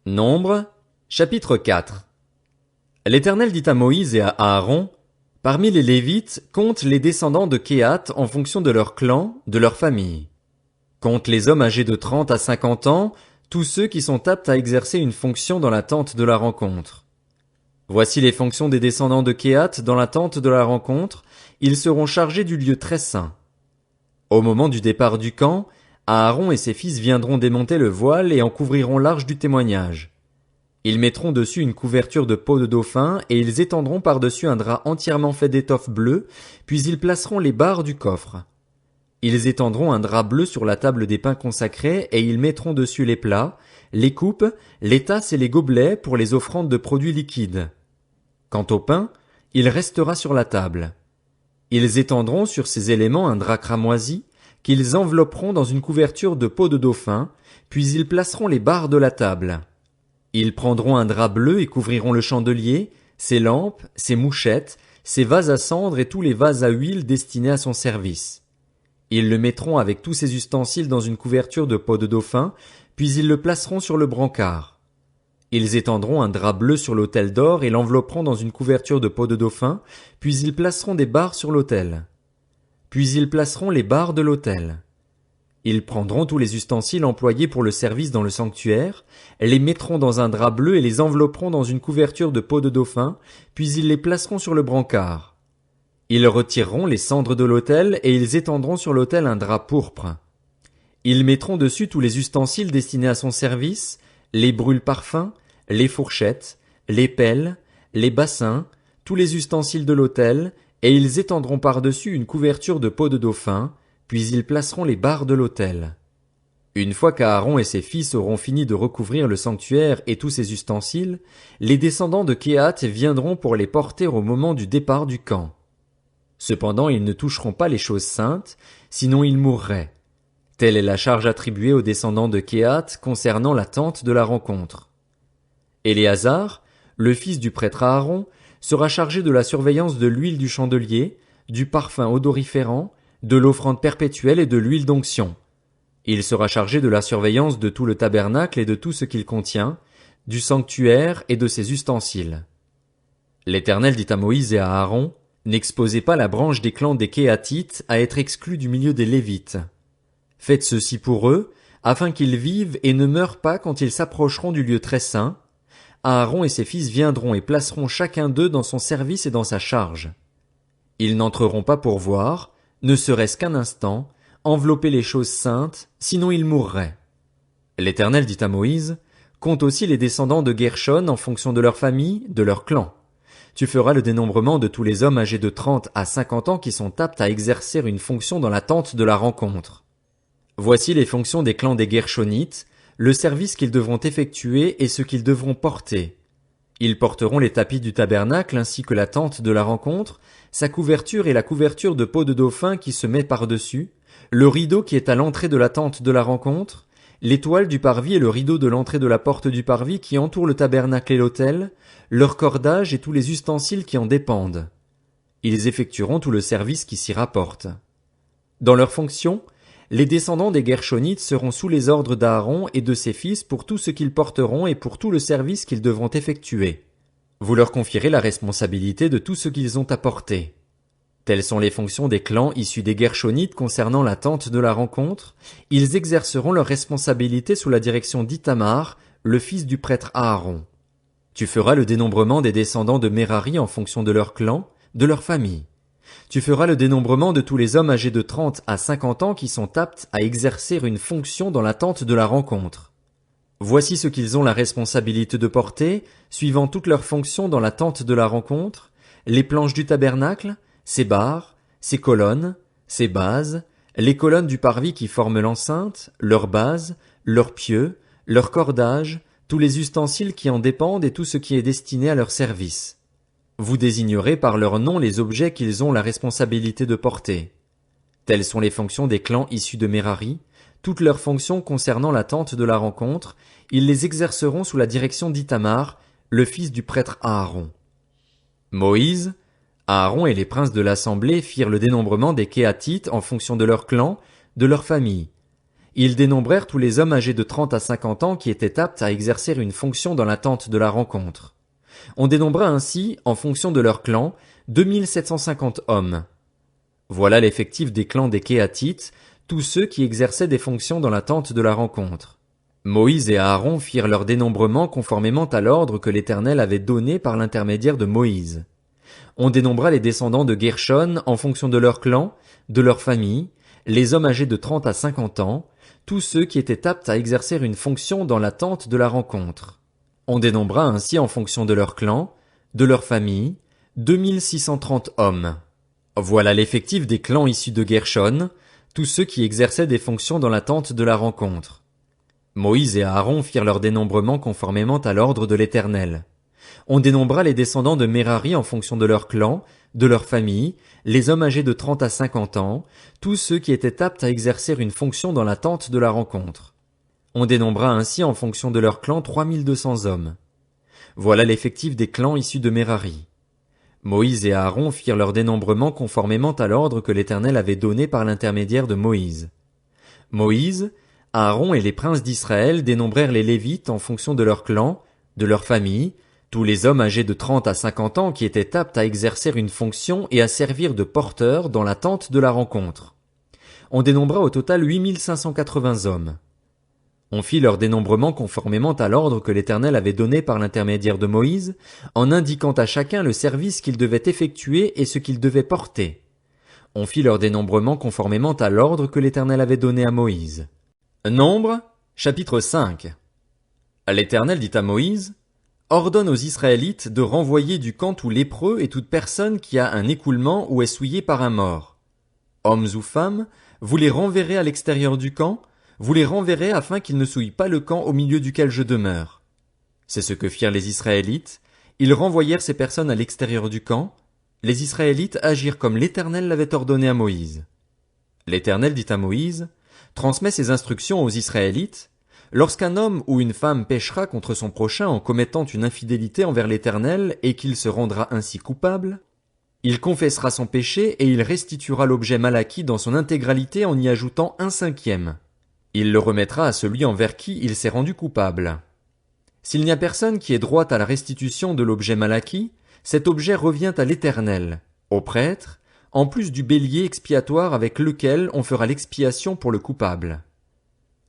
Nombre, chapitre 4. L'Éternel dit à Moïse et à Aaron, parmi les Lévites, compte les descendants de Kehath en fonction de leur clan, de leur famille. Compte les hommes âgés de 30 à 50 ans, tous ceux qui sont aptes à exercer une fonction dans la tente de la rencontre. Voici les fonctions des descendants de Kehath dans la tente de la rencontre, ils seront chargés du lieu très saint. Au moment du départ du camp, Aaron et ses fils viendront démonter le voile et en couvriront l'arche du témoignage. Ils mettront dessus une couverture de peau de dauphin et ils étendront par-dessus un drap entièrement fait d'étoffe bleue, puis ils placeront les barres du coffre. Ils étendront un drap bleu sur la table des pains consacrés et ils mettront dessus les plats, les coupes, les tasses et les gobelets pour les offrandes de produits liquides. Quant au pain, il restera sur la table. Ils étendront sur ces éléments un drap cramoisi, qu'ils envelopperont dans une couverture de peau de dauphin, puis ils placeront les barres de la table. Ils prendront un drap bleu et couvriront le chandelier, ses lampes, ses mouchettes, ses vases à cendre et tous les vases à huile destinés à son service. Ils le mettront avec tous ses ustensiles dans une couverture de peau de dauphin, puis ils le placeront sur le brancard. Ils étendront un drap bleu sur l'autel d'or et l'envelopperont dans une couverture de peau de dauphin, puis ils placeront des barres sur l'autel. Puis ils placeront les barres de l'autel. Ils prendront tous les ustensiles employés pour le service dans le sanctuaire, les mettront dans un drap bleu et les envelopperont dans une couverture de peau de dauphin, puis ils les placeront sur le brancard. Ils retireront les cendres de l'autel et ils étendront sur l'autel un drap pourpre. Ils mettront dessus tous les ustensiles destinés à son service, les brûle-parfums, les fourchettes, les pelles, les bassins, tous les ustensiles de l'autel, et ils étendront par-dessus une couverture de peau de dauphin, puis ils placeront les barres de l'autel. Une fois qu'Aaron et ses fils auront fini de recouvrir le sanctuaire et tous ses ustensiles, les descendants de Kehath viendront pour les porter au moment du départ du camp. Cependant ils ne toucheront pas les choses saintes, sinon ils mourraient. Telle est la charge attribuée aux descendants de Kehath concernant la tente de la rencontre. Éléazar, le fils du prêtre Aaron, sera chargé de la surveillance de l'huile du chandelier, du parfum odoriférant, de l'offrande perpétuelle et de l'huile d'onction. Il sera chargé de la surveillance de tout le tabernacle et de tout ce qu'il contient, du sanctuaire et de ses ustensiles. L'Éternel dit à Moïse et à Aaron, n'exposez pas la branche des clans des Kehathites à être exclus du milieu des Lévites. Faites ceci pour eux, afin qu'ils vivent et ne meurent pas quand ils s'approcheront du lieu très saint. Aaron et ses fils viendront et placeront chacun d'eux dans son service et dans sa charge. Ils n'entreront pas pour voir, ne serait-ce qu'un instant, envelopper les choses saintes, sinon ils mourraient. L'Éternel dit à Moïse, compte aussi les descendants de Guershon en fonction de leur famille, de leur clan. Tu feras le dénombrement de tous les hommes âgés de 30 à 50 ans qui sont aptes à exercer une fonction dans la tente de la rencontre. Voici les fonctions des clans des Guershonites, le service qu'ils devront effectuer et ce qu'ils devront porter. Ils porteront les tapis du tabernacle ainsi que la tente de la rencontre, sa couverture et la couverture de peau de dauphin qui se met par-dessus, le rideau qui est à l'entrée de la tente de la rencontre, l'étoile du parvis et le rideau de l'entrée de la porte du parvis qui entoure le tabernacle et l'autel, leur cordage et tous les ustensiles qui en dépendent. Ils effectueront tout le service qui s'y rapporte. Dans leurs fonctions, les descendants des Guershonites seront sous les ordres d'Aaron et de ses fils pour tout ce qu'ils porteront et pour tout le service qu'ils devront effectuer. Vous leur confierez la responsabilité de tout ce qu'ils ont à porter. Telles sont les fonctions des clans issus des Guershonites concernant la tente de la rencontre. Ils exerceront leurs responsabilités sous la direction d'Ithamar, le fils du prêtre Aaron. Tu feras le dénombrement des descendants de Merari en fonction de leur clan, de leur famille. Tu feras le dénombrement de tous les hommes âgés de 30 à 50 ans qui sont aptes à exercer une fonction dans la tente de la rencontre. Voici ce qu'ils ont la responsabilité de porter, suivant toutes leurs fonctions dans la tente de la rencontre, les planches du tabernacle, ses barres, ses colonnes, ses bases, les colonnes du parvis qui forment l'enceinte, leurs bases, leurs pieux, leurs cordages, tous les ustensiles qui en dépendent et tout ce qui est destiné à leur service. Vous désignerez par leur nom les objets qu'ils ont la responsabilité de porter. Telles sont les fonctions des clans issus de Merari, toutes leurs fonctions concernant la tente de la rencontre, ils les exerceront sous la direction d'Ithamar, le fils du prêtre Aaron. Moïse, Aaron et les princes de l'assemblée firent le dénombrement des Kehathites en fonction de leur clan, de leur famille. Ils dénombrèrent tous les hommes âgés de 30 à 50 ans qui étaient aptes à exercer une fonction dans la tente de la rencontre. On dénombra ainsi, en fonction de leur clan, 2750 hommes. Voilà l'effectif des clans des Kéatites, tous ceux qui exerçaient des fonctions dans la tente de la rencontre. Moïse et Aaron firent leur dénombrement conformément à l'ordre que l'Éternel avait donné par l'intermédiaire de Moïse. On dénombra les descendants de Guershon en fonction de leur clan, de leur famille, les hommes âgés de 30 à 50 ans, tous ceux qui étaient aptes à exercer une fonction dans la tente de la rencontre. On dénombra ainsi en fonction de leur clan, de leur famille, 2630 hommes. Voilà l'effectif des clans issus de Guershon, tous ceux qui exerçaient des fonctions dans la tente de la rencontre. Moïse et Aaron firent leur dénombrement conformément à l'ordre de l'Éternel. On dénombra les descendants de Merari en fonction de leur clan, de leur famille, les hommes âgés de 30 à 50 ans, tous ceux qui étaient aptes à exercer une fonction dans la tente de la rencontre. On dénombra ainsi en fonction de leur clan 3200 hommes. Voilà l'effectif des clans issus de Merari. Moïse et Aaron firent leur dénombrement conformément à l'ordre que l'Éternel avait donné par l'intermédiaire de Moïse. Moïse, Aaron et les princes d'Israël dénombrèrent les Lévites en fonction de leur clan, de leur famille, tous les hommes âgés de 30 à 50 ans qui étaient aptes à exercer une fonction et à servir de porteurs dans la tente de la rencontre. On dénombra au total 8580 hommes. On fit leur dénombrement conformément à l'ordre que l'Éternel avait donné par l'intermédiaire de Moïse, en indiquant à chacun le service qu'il devait effectuer et ce qu'il devait porter. On fit leur dénombrement conformément à l'ordre que l'Éternel avait donné à Moïse. Nombre, chapitre 5. L'Éternel dit à Moïse, ordonne aux Israélites de renvoyer du camp tout lépreux et toute personne qui a un écoulement ou est souillée par un mort. Hommes ou femmes, vous les renverrez à l'extérieur du camp, vous les renverrez afin qu'ils ne souillent pas le camp au milieu duquel je demeure. C'est ce que firent les Israélites, ils renvoyèrent ces personnes à l'extérieur du camp, les Israélites agirent comme l'Éternel l'avait ordonné à Moïse. L'Éternel dit à Moïse, transmets ces instructions aux Israélites, lorsqu'un homme ou une femme péchera contre son prochain en commettant une infidélité envers l'Éternel et qu'il se rendra ainsi coupable, il confessera son péché et il restituera l'objet mal acquis dans son intégralité en y ajoutant 1/5. Il le remettra à celui envers qui il s'est rendu coupable. S'il n'y a personne qui ait droit à la restitution de l'objet mal acquis, cet objet revient à l'Éternel, au prêtre, en plus du bélier expiatoire avec lequel on fera l'expiation pour le coupable.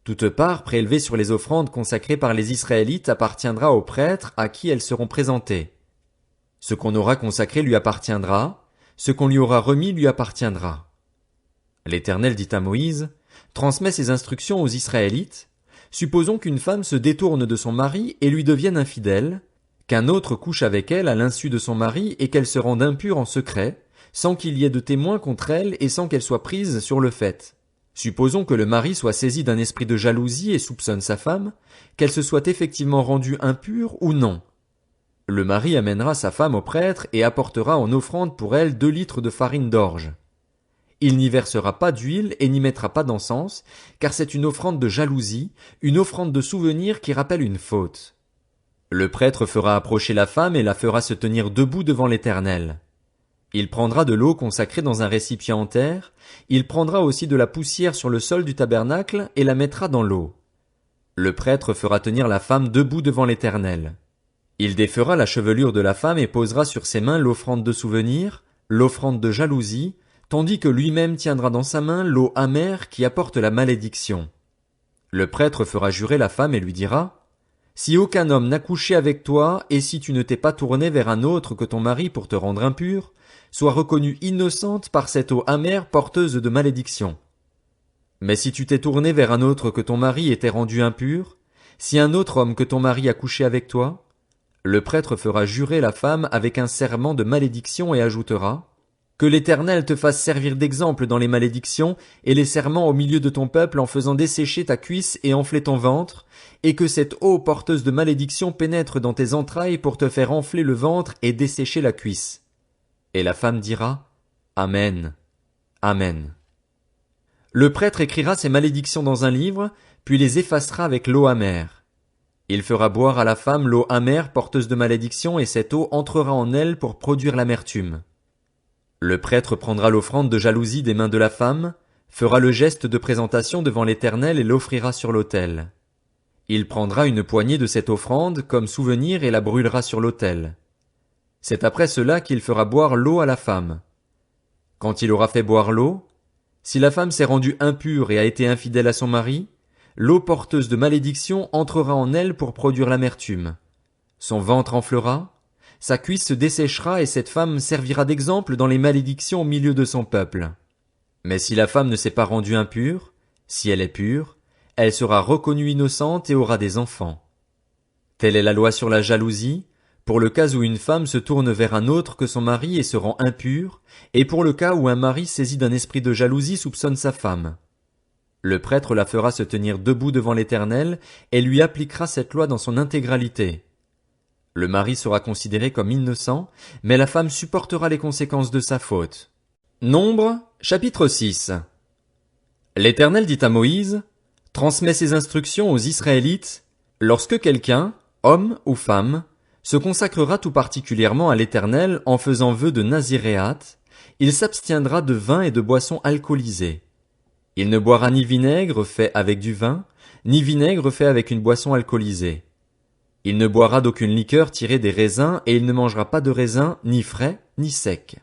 Toute part prélevée sur les offrandes consacrées par les Israélites appartiendra aux prêtres à qui elles seront présentées. Ce qu'on aura consacré lui appartiendra, ce qu'on lui aura remis lui appartiendra. L'Éternel dit à Moïse, transmets ces instructions aux Israélites. Supposons qu'une femme se détourne de son mari et lui devienne infidèle, qu'un autre couche avec elle à l'insu de son mari et qu'elle se rende impure en secret, sans qu'il y ait de témoins contre elle et sans qu'elle soit prise sur le fait. Supposons que le mari soit saisi d'un esprit de jalousie et soupçonne sa femme, qu'elle se soit effectivement rendue impure ou non. Le mari amènera sa femme au prêtre et apportera en offrande pour elle 2 litres de farine d'orge. Il n'y versera pas d'huile et n'y mettra pas d'encens, car c'est une offrande de jalousie, une offrande de souvenir qui rappelle une faute. Le prêtre fera approcher la femme et la fera se tenir debout devant l'Éternel. Il prendra de l'eau consacrée dans un récipient en terre, il prendra aussi de la poussière sur le sol du tabernacle et la mettra dans l'eau. Le prêtre fera tenir la femme debout devant l'Éternel. Il défera la chevelure de la femme et posera sur ses mains l'offrande de souvenir, l'offrande de jalousie, tandis que lui-même tiendra dans sa main l'eau amère qui apporte la malédiction. Le prêtre fera jurer la femme et lui dira, « Si aucun homme n'a couché avec toi, et si tu ne t'es pas tourné vers un autre que ton mari pour te rendre impur, sois reconnue innocente par cette eau amère porteuse de malédiction. Mais si tu t'es tourné vers un autre que ton mari était rendu impur, si un autre homme que ton mari a couché avec toi, le prêtre fera jurer la femme avec un serment de malédiction et ajoutera, que l'Éternel te fasse servir d'exemple dans les malédictions et les serments au milieu de ton peuple en faisant dessécher ta cuisse et enfler ton ventre, et que cette eau porteuse de malédiction pénètre dans tes entrailles pour te faire enfler le ventre et dessécher la cuisse. Et la femme dira, Amen. Amen. Le prêtre écrira ces malédictions dans un livre, puis les effacera avec l'eau amère. Il fera boire à la femme l'eau amère porteuse de malédiction et cette eau entrera en elle pour produire l'amertume. Le prêtre prendra l'offrande de jalousie des mains de la femme, fera le geste de présentation devant l'Éternel et l'offrira sur l'autel. Il prendra une poignée de cette offrande comme souvenir et la brûlera sur l'autel. C'est après cela qu'il fera boire l'eau à la femme. Quand il aura fait boire l'eau, si la femme s'est rendue impure et a été infidèle à son mari, l'eau porteuse de malédiction entrera en elle pour produire l'amertume. Son ventre enflera, sa cuisse se desséchera et cette femme servira d'exemple dans les malédictions au milieu de son peuple. Mais si la femme ne s'est pas rendue impure, si elle est pure, elle sera reconnue innocente et aura des enfants. Telle est la loi sur la jalousie, pour le cas où une femme se tourne vers un autre que son mari et se rend impure, et pour le cas où un mari saisi d'un esprit de jalousie soupçonne sa femme. Le prêtre la fera se tenir debout devant l'Éternel et lui appliquera cette loi dans son intégralité. Le mari sera considéré comme innocent, mais la femme supportera les conséquences de sa faute. Nombre, chapitre 6. L'Éternel dit à Moïse, « Transmets ces instructions aux Israélites, lorsque quelqu'un, homme ou femme, se consacrera tout particulièrement à l'Éternel en faisant vœu de naziréat, il s'abstiendra de vin et de boissons alcoolisées. Il ne boira ni vinaigre fait avec du vin, ni vinaigre fait avec une boisson alcoolisée. Il ne boira d'aucune liqueur tirée des raisins et il ne mangera pas de raisins ni frais ni secs.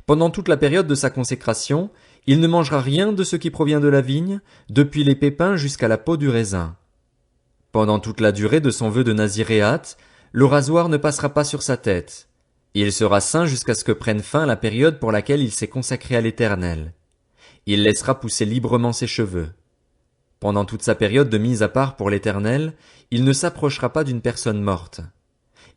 Pendant toute la période de sa consécration, il ne mangera rien de ce qui provient de la vigne, depuis les pépins jusqu'à la peau du raisin. Pendant toute la durée de son vœu de naziréat, le rasoir ne passera pas sur sa tête. Il sera saint jusqu'à ce que prenne fin la période pour laquelle il s'est consacré à l'Éternel. Il laissera pousser librement ses cheveux. Pendant toute sa période de mise à part pour l'Éternel, il ne s'approchera pas d'une personne morte.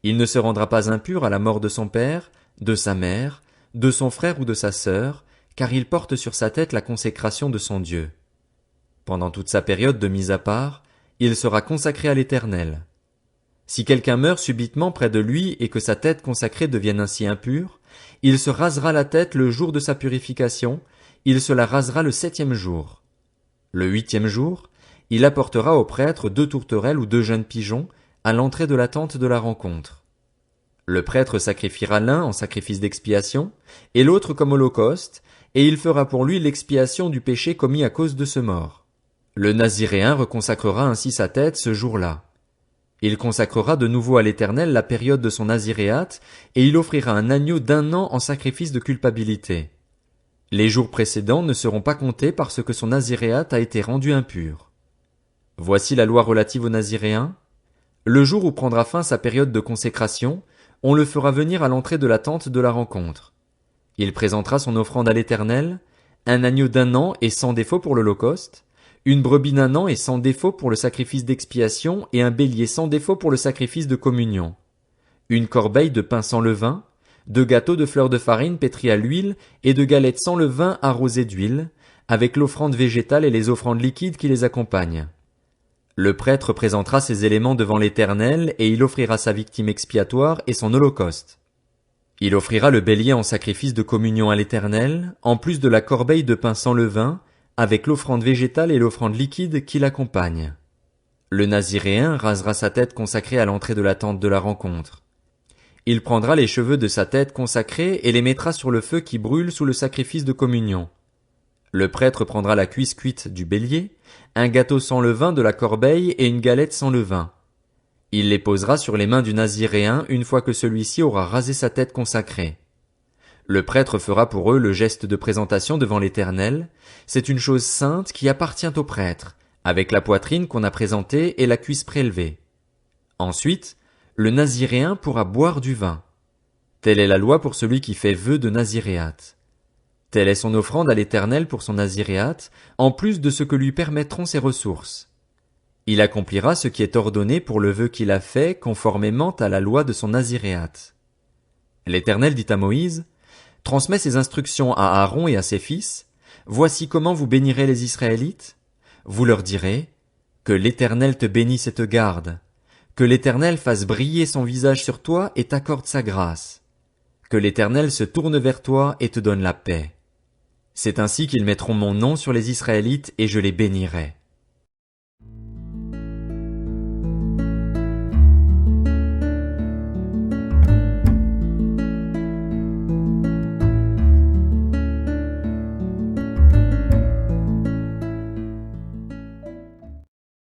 Il ne se rendra pas impur à la mort de son père, de sa mère, de son frère ou de sa sœur, car il porte sur sa tête la consécration de son Dieu. Pendant toute sa période de mise à part, il sera consacré à l'Éternel. Si quelqu'un meurt subitement près de lui et que sa tête consacrée devienne ainsi impure, il se rasera la tête le jour de sa purification, il se la rasera le 7e jour. Le 8e jour, il apportera au prêtre 2 tourterelles ou 2 jeunes pigeons à l'entrée de la tente de la rencontre. Le prêtre sacrifiera l'un en sacrifice d'expiation et l'autre comme holocauste, et il fera pour lui l'expiation du péché commis à cause de ce mort. Le naziréen reconsacrera ainsi sa tête ce jour-là. Il consacrera de nouveau à l'Éternel la période de son naziréat, et il offrira un agneau d'1 an en sacrifice de culpabilité. Les jours précédents ne seront pas comptés parce que son naziréat a été rendu impur. Voici la loi relative aux naziréens. Le jour où prendra fin sa période de consécration, on le fera venir à l'entrée de la tente de la rencontre. Il présentera son offrande à l'Éternel, un agneau d'1 an et sans défaut pour l'holocauste, une brebis d'1 an et sans défaut pour le sacrifice d'expiation et un bélier sans défaut pour le sacrifice de communion, une corbeille de pain sans levain, 2 gâteaux de fleurs de farine pétris à l'huile et 2 galettes sans levain arrosées d'huile, avec l'offrande végétale et les offrandes liquides qui les accompagnent. Le prêtre présentera ces éléments devant l'Éternel et il offrira sa victime expiatoire et son holocauste. Il offrira le bélier en sacrifice de communion à l'Éternel, en plus de la corbeille de pain sans levain, avec l'offrande végétale et l'offrande liquide qui l'accompagnent. Le naziréen rasera sa tête consacrée à l'entrée de la tente de la rencontre. Il prendra les cheveux de sa tête consacrée et les mettra sur le feu qui brûle sous le sacrifice de communion. Le prêtre prendra la cuisse cuite du bélier, un gâteau sans levain de la corbeille et une galette sans levain. Il les posera sur les mains du naziréen une fois que celui-ci aura rasé sa tête consacrée. Le prêtre fera pour eux le geste de présentation devant l'Éternel. C'est une chose sainte qui appartient au prêtre, avec la poitrine qu'on a présentée et la cuisse prélevée. Ensuite, le naziréen pourra boire du vin. Telle est la loi pour celui qui fait vœu de naziréat. Telle est son offrande à l'Éternel pour son naziréat, en plus de ce que lui permettront ses ressources. Il accomplira ce qui est ordonné pour le vœu qu'il a fait conformément à la loi de son naziréat. L'Éternel dit à Moïse, « Transmets ces instructions à Aaron et à ses fils. Voici comment vous bénirez les Israélites. Vous leur direz, « Que l'Éternel te bénisse et te garde. Que l'Éternel fasse briller son visage sur toi et t'accorde sa grâce. Que l'Éternel se tourne vers toi et te donne la paix. C'est ainsi qu'ils mettront mon nom sur les Israélites et je les bénirai. »